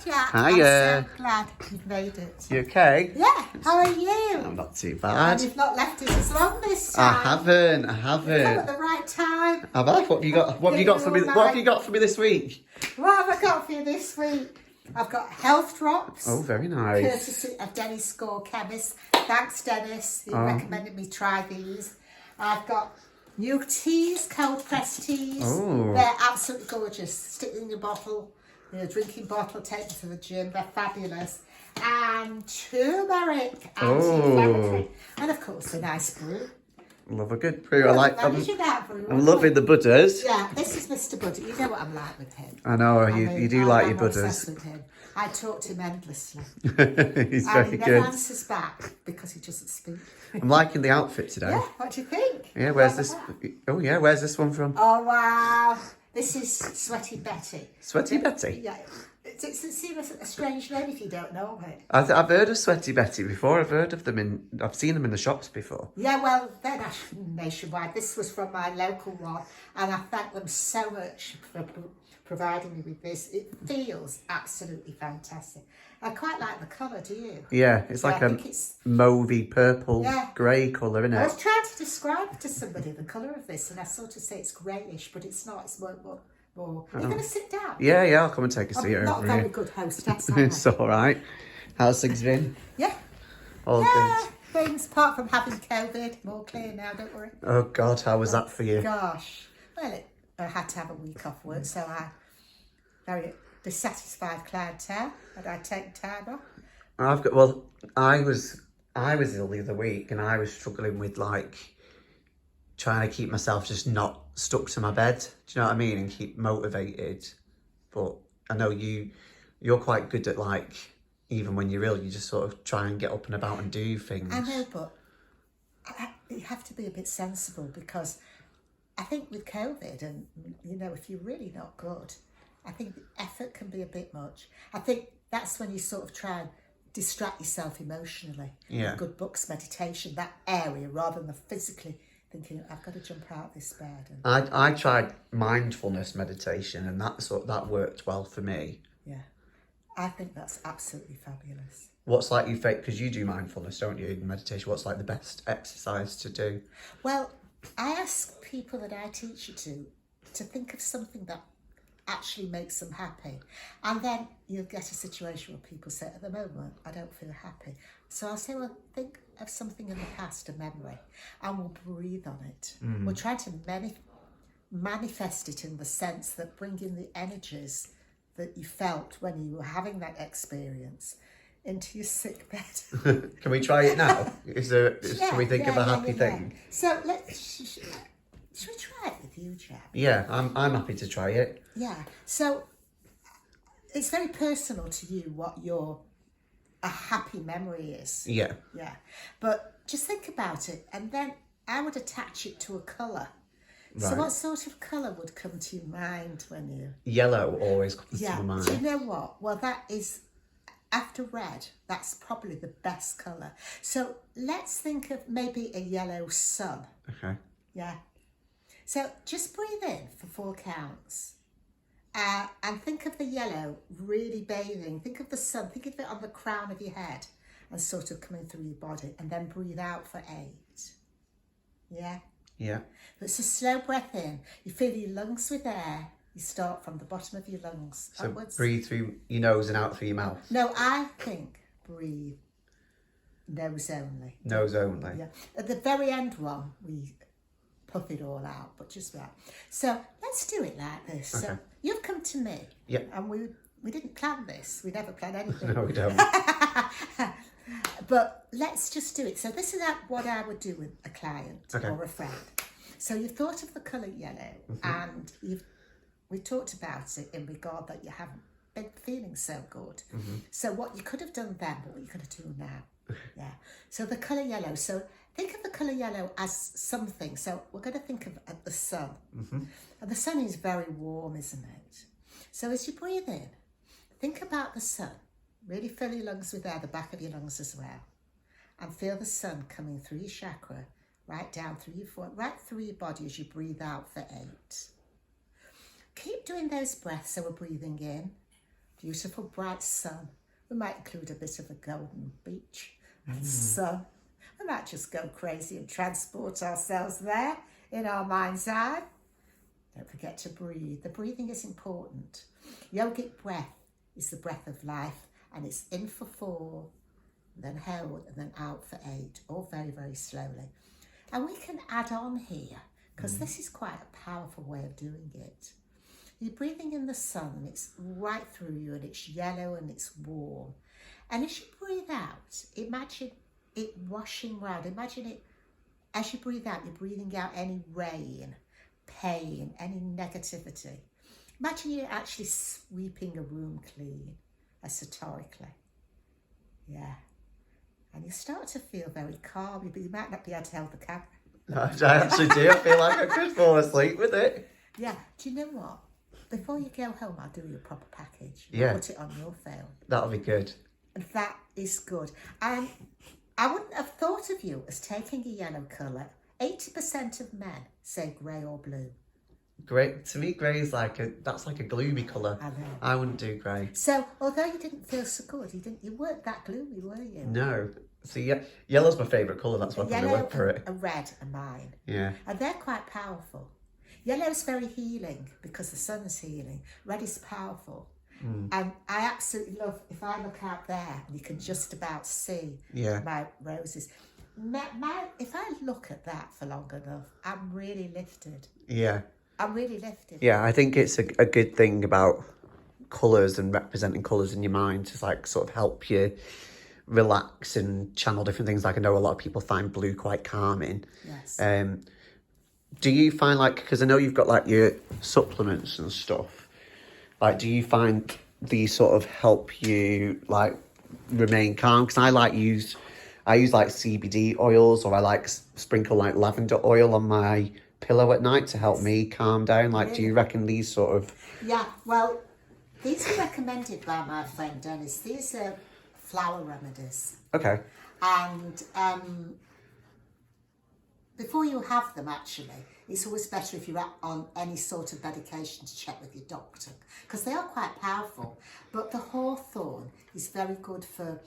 Jack. Hiya. I'm so glad you've made it. You okay? Yeah, how are you? I'm not too And bad. you've not left us as long this I time. haven't. You've come at the right time. Have I? What have you got? What have you got for me? What have you got for me this week? What have I got for you this week? I've got health drops. Oh, very nice. Courtesy of Dennis Score Chemist. Thanks, Dennis, who recommended me try these. I've got new teas, cold pressed teas. Oh. They're absolutely gorgeous. Stick them in your bottle, your drinking bottle, take them to the gym. They're fabulous. And turmeric, anti-inflammatory. And of course, a nice brew. Love a good brew. I like. I'm I'm loving the butters. Yeah, this is Mr. Buddy. You know what I'm like with him. I know you do like your I'm butters. obsessed with him. I talk to him endlessly. He's And very he never good. answers back because he doesn't speak. I'm liking the outfit today. Yeah, what do you think? Yeah, where's this? Oh yeah, where's this one from? Oh wow, this is Sweaty Betty. Sweaty Betty. Yeah, it seems a strange name if you don't know it. I've heard of Sweaty Betty before. I've seen them in the shops before. Yeah, well, they're nationwide. This was from my local one, and I thank them so much for providing me with this. It feels absolutely fantastic. I quite like the colour, do you? Yeah, it's like a mauvey purple grey colour, isn't it? I was trying to describe to somebody the colour of this, and I sort of say it's greyish, but it's not. It's more. Are you going to sit down? Yeah, I'll come and take a seat over here. I'm not a very good hostess, am I? It's all right. How's things been? Yeah. All Yeah, good. things apart from having COVID, more clear now, don't worry. Oh God, how was that for you? Gosh. Well, I had to have a week off work, so I very dissatisfied clientele, and I take time off. I was ill the other week, and I was struggling with trying to keep myself just not stuck to my bed. Do you know what I mean? And keep motivated. But I know you're quite good at even when you're ill, you just sort of try and get up and about and do things. I know, but you have to be a bit sensible, because I think with COVID, and if you're really not good, I think the effort can be a bit much. I think that's when you sort of try and distract yourself emotionally. Yeah. Good books, meditation, that area, rather than physically thinking, I've got to jump out of this bed. And I tried mindfulness meditation, and that worked well for me. yeah, I think that's absolutely fabulous. What's your favourite, because you do mindfulness, don't you, meditation, what's the best exercise to do? Well, I ask people that I teach it to think of something that actually makes them happy. And then you'll get a situation where people say, at the moment, I don't feel happy. So I'll say, well, think of something in the past, a memory, and we'll breathe on it. We'll try to manifest it in the sense that bring in the energies that you felt when you were having that experience into your sick bed. Can we try it now? Should we think of a happy thing? So should we try it with you, Jack? Yeah, I'm happy to try it. Yeah. So it's very personal to you what a happy memory is. Yeah. Yeah. But just think about it, and then I would attach it to a colour. Right. So what sort of colour would come to your mind when you... Yellow always comes to my mind. Do you know what? Well, that is... After red, that's probably the best colour. So let's think of maybe a yellow sun. Okay. Yeah. So just breathe in for 4 counts. And think of the yellow really bathing. Think of the sun. Think of it on the crown of your head and sort of coming through your body. And then breathe out for 8. Yeah? Yeah. It's a slow breath in. You fill your lungs with air. You start from the bottom of your lungs So upwards. breathe through your nose and out through your mouth. No, I think breathe nose only. Nose only. Yeah. At the very end one, we puff it all out, but just right. So let's do it like this. Okay. So you've come to me. Yep. And we didn't plan this. We never plan anything. No, we don't. But let's just do it. So this is what I would do with a client or a friend. So you've thought of the colour yellow, and we talked about it in regard that you haven't been feeling so good. So what you could have done then, but what you're going to do now. Yeah. So the colour yellow. So think of the colour yellow as something. So we're going to think of the sun. And the sun is very warm, isn't it? So as you breathe in, think about the sun. Really fill your lungs with air, the back of your lungs as well. And feel the sun coming through your chakra, right down through your foot, right through your body as you breathe out for 8. Keep doing those breaths. So we're breathing in beautiful bright sun. We might include a bit of a golden beach and sun. We might just go crazy and transport ourselves there in our mind's eye. Don't forget to breathe. The breathing is important. Yogic breath is the breath of life, and it's in for 4, then hold, and then out for 8, all very, very slowly. And we can add on here, because this is quite a powerful way of doing it. You're breathing in the sun, and it's right through you, and it's yellow and it's warm. And as you breathe out, imagine it washing round. Imagine it, as you breathe out, you're breathing out any rain, pain, any negativity. Imagine you're actually sweeping a room clean, metaphorically. Yeah. And you start to feel very calm. You might not be able to hold the camera. No, I actually do. I feel like I could fall asleep with it. Yeah. Do you know what? Before you go home, I'll do you a proper package. Yeah. Put it on your phone. That'll be good. And that is good. And I wouldn't have thought of you as taking a yellow colour. 80% of men say grey or blue. Grey, to me, grey is that's like a gloomy colour. I know. I wouldn't do grey. So, although you didn't feel so good, you weren't that gloomy, were you? No. See, yeah, yellow's my favourite colour. That's why I probably went for it. Yellow and red are mine. Yeah. And they're quite powerful. Yellow's very healing because the sun's healing. Red is powerful. And I absolutely love, if I look out there, you can just about see my roses. If I look at that for long enough, I'm really lifted. Yeah. I'm really lifted. Yeah, I think it's a good thing about colours and representing colours in your mind to sort of help you relax and channel different things. Like I know a lot of people find blue quite calming. Yes. Do you find because I know you've got your supplements and stuff, do you find these sort of help you remain calm? Because I use CBD oils, or I sprinkle lavender oil on my pillow at night to help me calm down. Do you reckon these sort of... Yeah, well, these are recommended by my friend Dennis. These are flower remedies. Okay. And before you have them, actually, it's always better if you're on any sort of medication to check with your doctor, because they are quite powerful. But the hawthorn is very good for...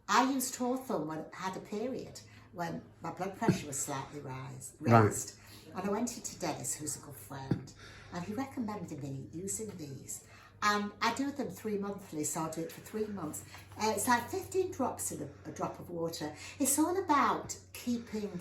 I used hawthorn when I had a period, when my blood pressure was slightly raised. Right. And I went into Dennis, who's a good friend, and he recommended me using these. And I do them 3 monthly, so I'll do it for 3 months. It's 15 drops in a drop of water. It's all about keeping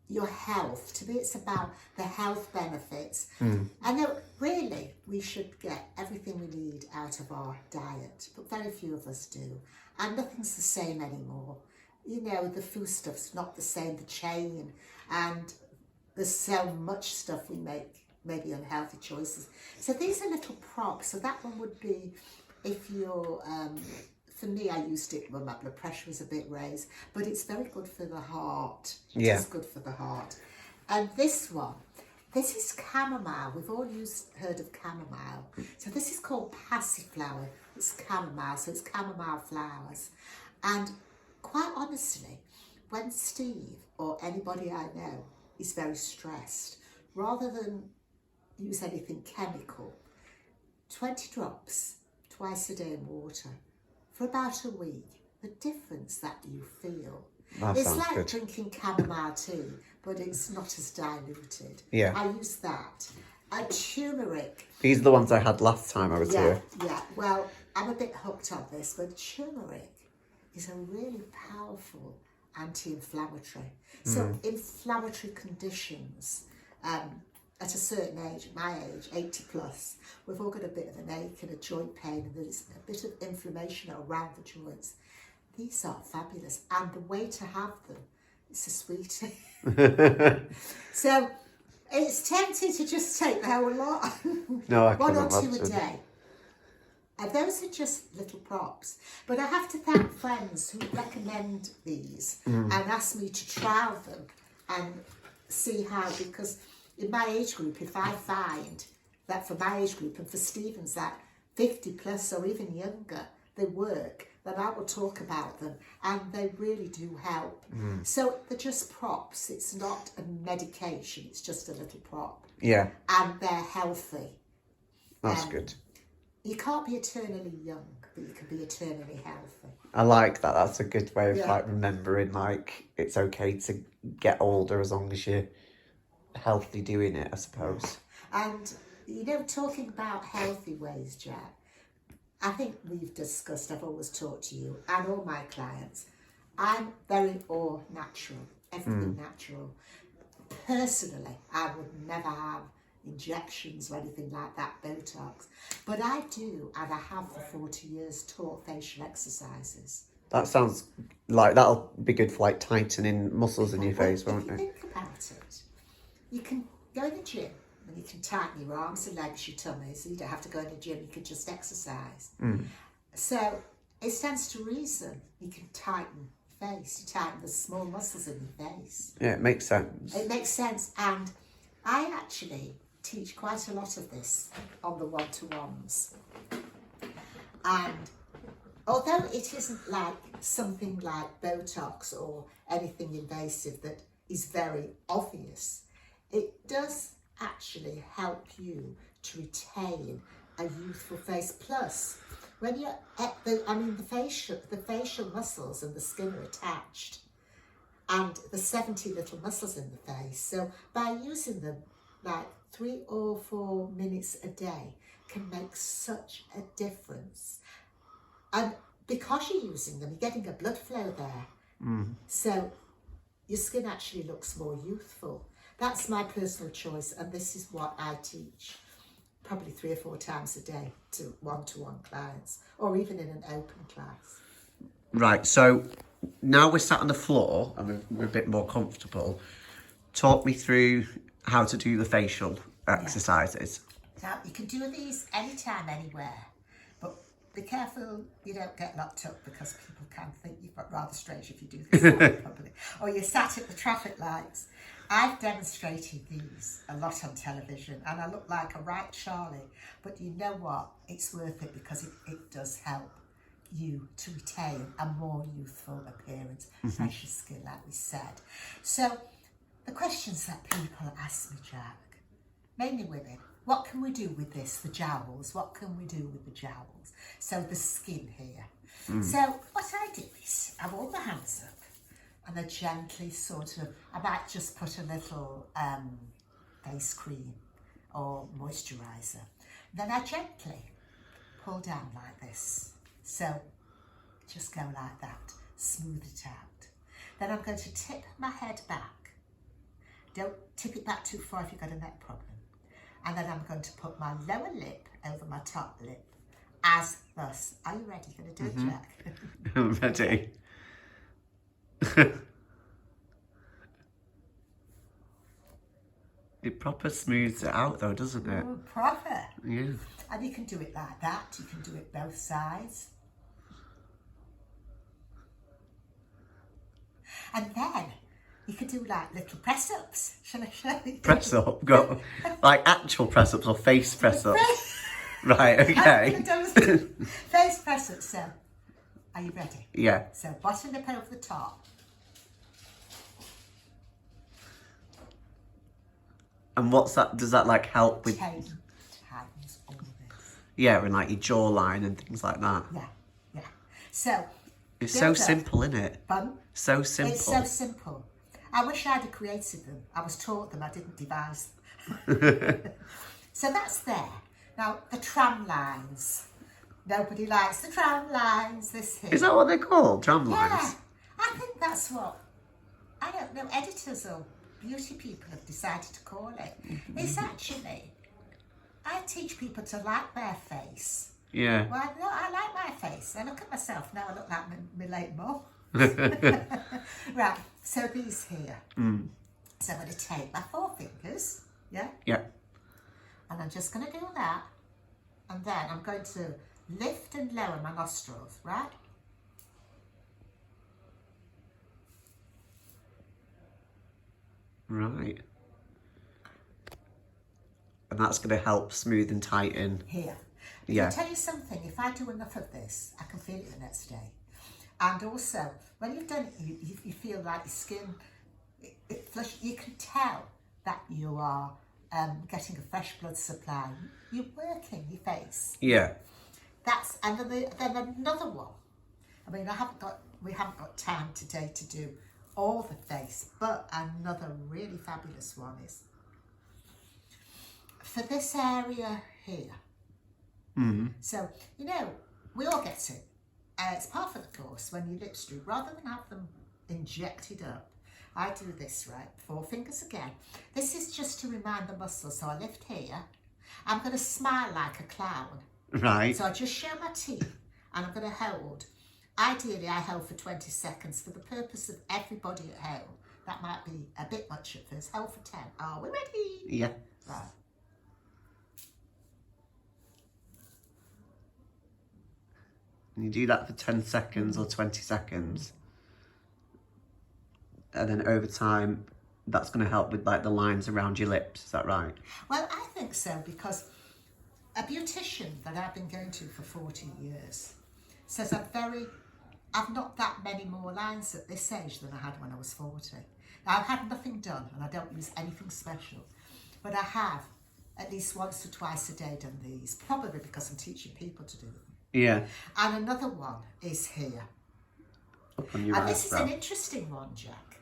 your health. To me, it's about the health benefits. And really, we should get everything we need out of our diet, but very few of us do. And nothing's the same anymore. The foodstuff's not the same, the chain, and there's so much stuff we make, maybe unhealthy choices. So these are little props. So that one would be if you're, for me, I used it when my blood pressure was a bit raised, but it's very good for the heart. Yeah. It's good for the heart. And this one, this is chamomile. We've all heard of chamomile. So this is called passiflower. It's chamomile, so it's chamomile flowers. And quite honestly, when Steve or anybody I know is very stressed, rather than use anything chemical, 20 drops twice a day in water for about a week, the difference that you feel. It's like good. Drinking chamomile tea, but it's not as diluted. Yeah. I use that. And turmeric. These are the ones I had last time I was here. Yeah, well, I'm a bit hooked on this, but turmeric is a really powerful anti-inflammatory. So inflammatory conditions, at a certain age, my age, 80 plus, we've all got a bit of an ache and a joint pain, and there's a bit of inflammation around the joints. These are fabulous, and the way to have them is a sweetie. So it's tempting to just take the whole lot. No, I One or couldn't two a imagine. day. And those are just little props. But I have to thank friends who recommend these and ask me to trial them and see how, because in my age group, if I find that for my age group and for Stephen's that 50 plus or even younger, they work, then I will talk about them, and they really do help. So they're just props. It's not a medication, it's just a little prop. Yeah. And they're healthy. That's good. You can't be eternally young, but you can be eternally healthy. I like that. That's a good way of Yeah. like remembering like it's okay to get older as long as you're healthy doing it, I suppose. And, you know, talking about healthy ways, Jack, I think we've discussed, I've always talked to you and all my clients, I'm very all natural, everything natural. Personally, I would never have injections or anything like that, Botox. But I do, and I have for 40 years taught facial exercises. That sounds like that'll be good for like tightening muscles in your face, won't If you it? think about it, you can go in the gym and you can tighten your arms and legs, your tummy, so you don't have to go in the gym, you can just exercise. So it stands to reason you can tighten your face, you tighten the small muscles in your face. Yeah, it makes sense. It makes sense, and I actually teach quite a lot of this on the one-to-ones. And although it isn't like something like Botox or anything invasive that is very obvious, it does actually help you to retain a youthful face. Plus, when you're at the facial muscles and the skin are attached, and the 70 little muscles in the face. So by using them like 3 or 4 minutes a day can make such a difference. And because you're using them, you're getting a blood flow there. So your skin actually looks more youthful. That's my personal choice, and this is what I teach probably 3 or 4 times a day to one-to-one clients, or even in an open class. Right, so now we're sat on the floor and we're a bit more comfortable. Talk me through how to do the facial exercises. Now, you can do these anytime, anywhere, but be careful you don't get locked up, because people can think you've got rather strange if you do this probably. Or you're sat at the traffic lights. I've demonstrated these a lot on television and I look like a right Charlie, but you know what? It's worth it, because it does help you to retain a more youthful appearance, fresher skin, like we said. So the questions that people ask me, Jack, mainly women, what can we do with this, the jowls? What can we do with the jowls? So the skin here. So what I do is I warm my hands up and I gently sort of, I might just put a little face cream or moisturiser. Then I gently pull down like this. So just go like that, smooth it out. Then I'm going to tip my head back. Don't tip it back too far if you've got a neck problem. And then I'm going to put my lower lip over my top lip, as thus. Are you ready? You're going to do it, Jack? I'm ready. It proper smooths it out though, doesn't it? Oh, proper. Yeah. And you can do it like that. You can do it both sides. And then you could do like little press-ups. Shall I show you? Press up? Go. Like actual press ups or face press ups? Right, okay. Face press-ups. So, are you ready? Yeah. So, bottom lip over the top. And what's that? Does that like help with? Tightens all this. Yeah, and like your jawline and things like that. Yeah, yeah. So, It's so simple, isn't it? Bun. So simple. It's so simple. I wish I'd have created them. I was taught them, I didn't devise them. So that's there. Now, the tram lines. Nobody likes the tram lines, this here. Is that what they're called? Tram Yeah, lines? I think that's what, I don't know, editors or beauty people have decided to call it. It's actually, I teach people to like their face. Yeah. Well, no, I like my face. I look at myself now, I look like my late mum. Right, so these here. So I'm going to take my 4 fingers, yeah? Yeah. And I'm just going to do that. And then I'm going to lift and lower my nostrils, right? Right. And that's going to help smooth and tighten. Here. Yeah. I'll tell you something, if I do enough of this, I can feel it the next day. And also, when you've done it, you feel like your skin, it flush, you can tell that you are getting a fresh blood supply. You're working your face. Yeah. that's, and then another one. I mean, we haven't got time today to do all the face, but another really fabulous one is for this area here. Mm-hmm. So, you know, we all get it. It's part of the course when you lip streak, rather than have them injected up, I do this, right? 4 fingers again. This is just to remind the muscle. So I lift here. I'm going to smile like a clown. Right. So I just show my teeth and I'm going to hold. Ideally, I hold for 20 seconds for the purpose of everybody at home. That might be a bit much at first. Hold for 10. Are we ready? Yeah. Right. And you do that for 10 seconds or 20 seconds. And then over time, that's going to help with like the lines around your lips. Is that right? Well, I think so, because a beautician that I've been going to for 40 years says I've not that many more lines at this age than I had when I was 40. Now, I've had nothing done and I don't use anything special, but I have at least once or twice a day done these, probably because I'm teaching people to do them. Yeah. And another one is here. Up on your And this is eyebrow. an interesting one, Jack.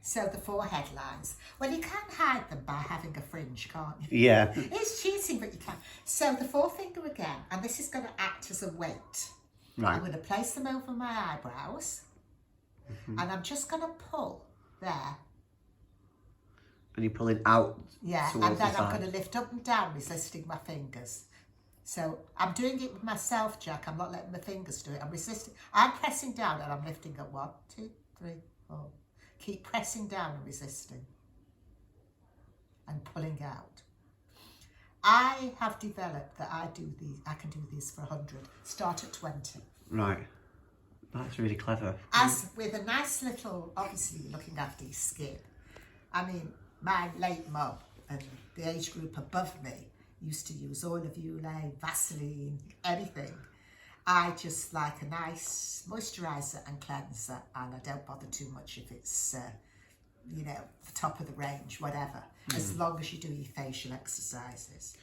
So the forehead lines. Well, you can hide them by having a fringe, can't you? Yeah. It's cheating, but you can. So the forefinger again, and this is going to act as a weight. Right. I'm going to place them over my eyebrows, and I'm just going to pull there. And you're pulling out. Yeah, towards and then the I'm side. going to lift up and down, resisting my fingers. So I'm doing it with myself, Jack. I'm not letting my fingers do it. I'm resisting. I'm pressing down and I'm lifting up. 1, 2, 3, 4. Keep pressing down and resisting. And pulling out. I have developed that I can do these for 100. Start at 20. Right. That's really clever. As with a nice little, obviously looking after your skin. I mean, my late mum and the age group above me used to use oil of Ulay, Vaseline, anything. I just like a nice moisturiser and cleanser, and I don't bother too much if it's, you know, the top of the range, whatever, as long as you do your facial exercises.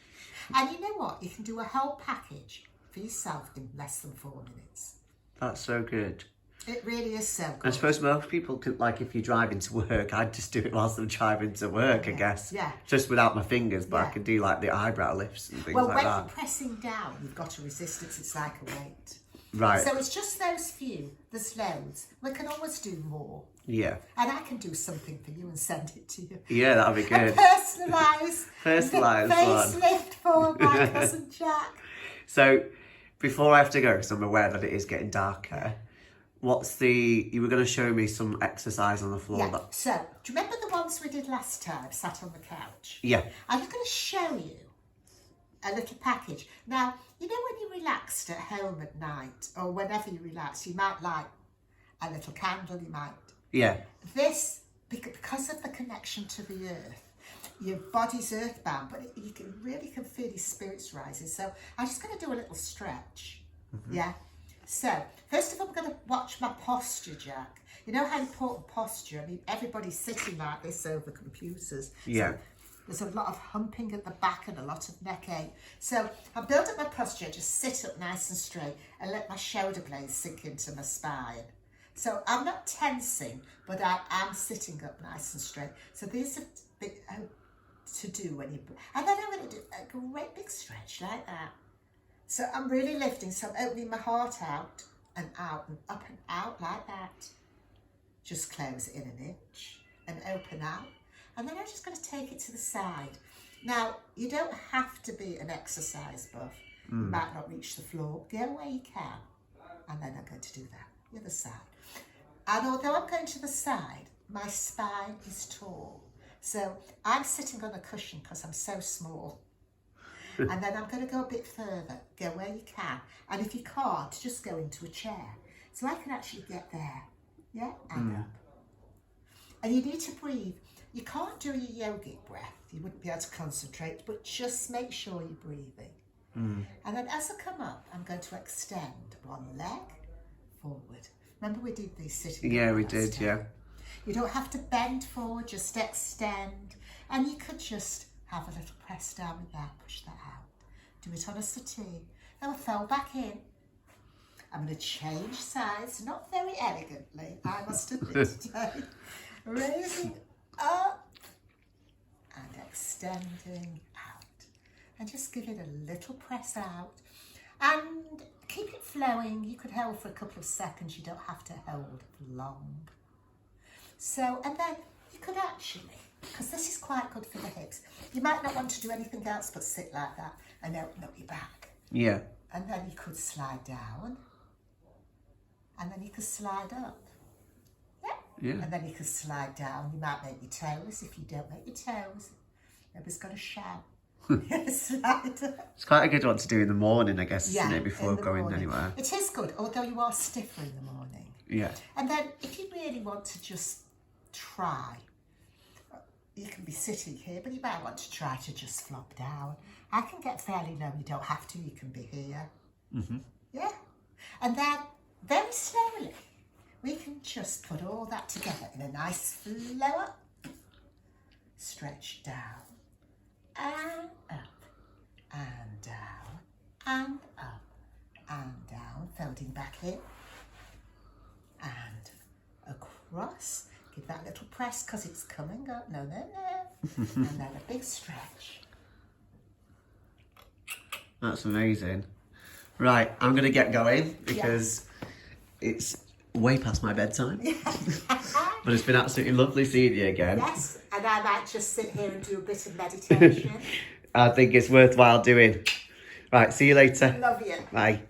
And you know what? You can do a whole package for yourself in less than 4 minutes. That's so good. It really is so good. I suppose most people could, like, if you're driving to work, I'd just do it whilst I'm driving to work, I guess. Yeah. Just without my fingers, but I Yeah. could do, like, the eyebrow lifts and things Well, like when that. you're pressing down, you've got a resistance. It's like a weight. Right. So it's just those few. There's loads. We can always do more. Yeah. And I can do something for you and send it to you. Yeah, that'd be A good. personalised one. facelift for my cousin Jack. So, before I have to go, because I'm aware that it is getting darker, you were going to show me some exercise on the floor. Yeah. So, do you remember the ones we did last time, sat on the couch? Yeah. I'm just going to show you a little package. Now, you know when you're relaxed at home at night, or whenever you relax, you might light a little candle, you might. Yeah. This, because of the connection to the earth, your body's earthbound, but you really can feel your spirits rising. So I'm just going to do a little stretch. Yeah. So first of all, I'm going to watch my posture, Jack. You know how important posture. I mean, everybody's sitting like this over computers. Yeah. So there's a lot of humping at the back and a lot of neck ache. So I build up my posture, just sit up nice and straight and let my shoulder blades sink into my spine. So I'm not tensing, but I am sitting up nice and straight. So these are to do when you... And then I'm going to do a great big stretch like that. So I'm really lifting, so I'm opening my heart out and up and out like that. Just close it in an inch and open out. And then I'm just going to take it to the side. Now, you don't have to be an exercise buff. You might not reach the floor. Go where you can. And then I'm going to do that. The other side. And although I'm going to the side, my spine is tall. So I'm sitting on a cushion because I'm so small. And then I'm going to go a bit further. Go where you can. And if you can't, just go into a chair. So I can actually get there. Yeah? And up. And you need to breathe. You can't do your yogic breath. You wouldn't be able to concentrate, but just make sure you're breathing. And then as I come up, I'm going to extend one leg forward. Remember we did these sitting? Yeah, we last did, time? yeah. You don't have to bend forward, just extend. And you could just have a little press down with that, push that out. Do it on a settee. Now I fell back in. I'm going to change sides, not very elegantly, I must admit today. Raising up and extending out. And just give it a little press out. And keep it flowing. You could hold for a couple of seconds. You don't have to hold long. So, and then you could actually, because this is quite good for the hips, you might not want to do anything else but sit like that and open up your back. Yeah. And then you could slide down. And then you could slide up. Yeah. And then you could slide down. You might make your toes. If you don't make your toes, nobody's going to shout. Slide up. It's quite a good one to do in the morning, I guess, Yeah, isn't it, before going morning. anywhere? It is good, although you are stiffer in the morning. Yeah. And then if you really want to just try, you can be sitting here, but you might want to try to just flop down. I can get fairly low. You don't have to. You can be here. Mm-hmm. Yeah. And then very slowly, we can just put all that together in a nice flow up, stretch down, and up, and down, and up, and down, folding back in, and across. Give that little press because it's coming up. No. And then a big stretch. That's amazing. Right, I'm going to get going because it's way past my bedtime. But it's been absolutely lovely seeing you again. Yes, and I might just sit here and do a bit of meditation. I think it's worthwhile doing. Right, see you later. Love you. Bye.